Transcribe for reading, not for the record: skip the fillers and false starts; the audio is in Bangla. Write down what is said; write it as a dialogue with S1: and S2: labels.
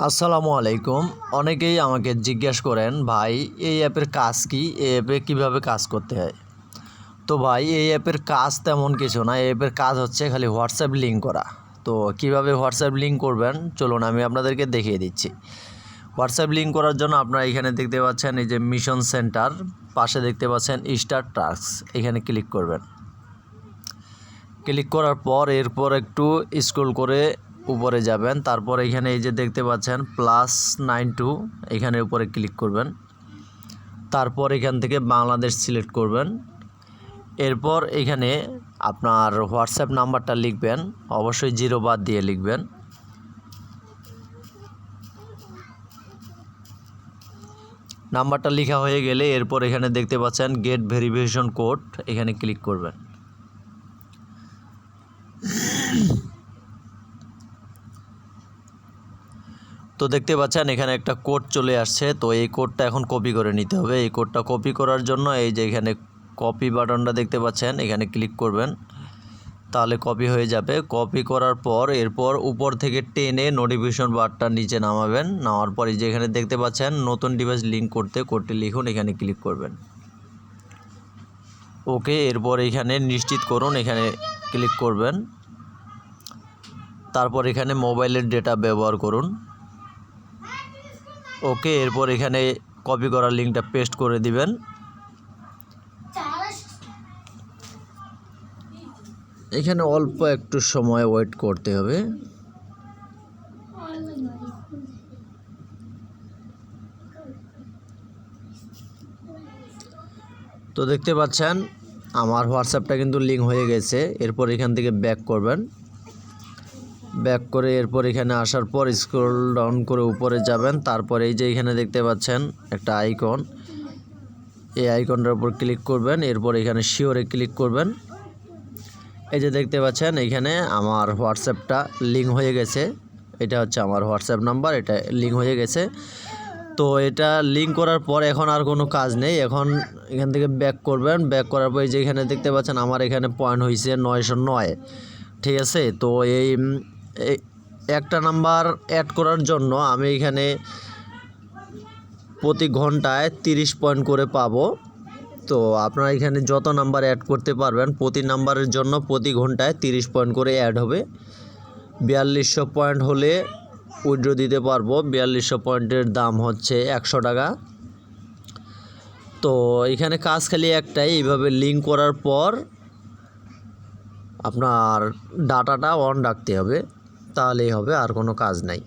S1: আসসালামু আলাইকুম। অনেকেই আমাকে জিজ্ঞেস করেন, ভাই এই অ্যাপের কাজ কি, এই অ্যাপে কীভাবে কাজ করতে হয়। তো ভাই এই অ্যাপের কাজ তেমন কিছু না। এই অ্যাপের কাজ হচ্ছে খালি হোয়াটসঅ্যাপ লিঙ্ক করা। তো কিভাবে হোয়াটসঅ্যাপ লিঙ্ক করবেন চলুন আমি আপনাদেরকে দেখিয়ে দিচ্ছি। হোয়াটসঅ্যাপ লিঙ্ক করার জন্য আপনারা এখানে দেখতে পাচ্ছেন এই যে মিশন সেন্টার, পাশে দেখতে পাচ্ছেন স্টার্ট টাস্ক, এখানে ক্লিক করবেন। ক্লিক করার পর এরপর একটু স্ক্রল করে উপরে যাবেন, তারপর এখানে এই যে দেখতে পাচ্ছেন +92, এখানে উপরে ক্লিক করবেন। তারপর এখান থেকে বাংলাদেশ সিলেক্ট করবেন। এরপর এখানে আপনার হোয়াটসঅ্যাপ নাম্বারটা লিখবেন, অবশ্যই 0 বাদ দিয়ে লিখবেন। নাম্বারটা লেখা হয়ে গেলে এরপর এখানে দেখতে পাচ্ছেন গেট ভেরিফিকেশন কোড, এখানে ক্লিক করবেন। তো দেখতে পাচ্ছেন এখানে একটা কোড চলে আসছে। তো এই কোডটা এখন কপি করে নিতে হবে। এই কোডটা কপি করার জন্য এই যে এখানে কপি বাটনটা দেখতে পাচ্ছেন, এখানে ক্লিক করবেন, তাহলে কপি হয়ে যাবে। কপি করার পর এরপর উপর থেকে টেনে নোটিফিকেশন বারটা নিচে নামাবেন। নামার পর এই যে এখানে দেখতে পাচ্ছেন নতুন ডিভাইস লিঙ্ক করতে কোডটি লিখুন, এখানে ক্লিক করবেন। ওকে, এরপর এখানে নিশ্চিত করুন, এখানে ক্লিক করবেন। তারপর এখানে মোবাইলের ডেটা ব্যবহার করুন। ওকে, এরপর এখানে কপি করা লিঙ্কটা পেস্ট করে দিবেন। এখানে অল্প একটু সময় ওয়েট করতে হবে। তো দেখতে পাচ্ছেন আমার হোয়াটসঅ্যাপটা কিন্তু লিঙ্ক হয়ে গেছে। এরপর এখান থেকে ব্যাক করবেন। ব্যাক করে এরপর এখানে আসার পর স্ক্রল ডাউন করে উপরে যাবেন। তারপর এই যে এখানে দেখতে পাচ্ছেন একটা আইকন, এই আইকনটার উপর ক্লিক করবেন। এরপর এখানে শিওরে ক্লিক করবেন। এই যে দেখতে পাচ্ছেন এখানে আমার হোয়াটসঅ্যাপটা লিঙ্ক হয়ে গেছে। এটা হচ্ছে আমার হোয়াটসঅ্যাপ নাম্বার, এটা লিঙ্ক হয়ে গেছে। তো এটা লিঙ্ক করার পর এখন আর কোনো কাজ নেই। এখন এখান থেকে ব্যাক করবেন। ব্যাক করার পর যে এখানে দেখতে পাচ্ছেন আমার এখানে পয়েন্ট হয়েছে 909, ঠিক আছে। তো এই একটা নাম্বার অ্যাড করার জন্য আমি এখানে প্রতি ঘন্টায় 30 পয়েন্ট করে পাবো। তো আপনারা এখানে যত নাম্বার অ্যাড করতে পারবেন প্রতি নাম্বারের জন্য প্রতি ঘন্টায় 30 পয়েন্ট করে অ্যাড হবে। 4200 পয়েন্ট হলে উইথড্র দিতে পারবো। 4200 পয়েন্টের দাম হচ্ছে 100 টাকা। তো এখানে কাজ খালি একটাই, এইভাবে লিঙ্ক করার পর আপনার ডাটাটা অন রাখতে হবে, তাহলেই হবে, আর কোনো কাজ নাই।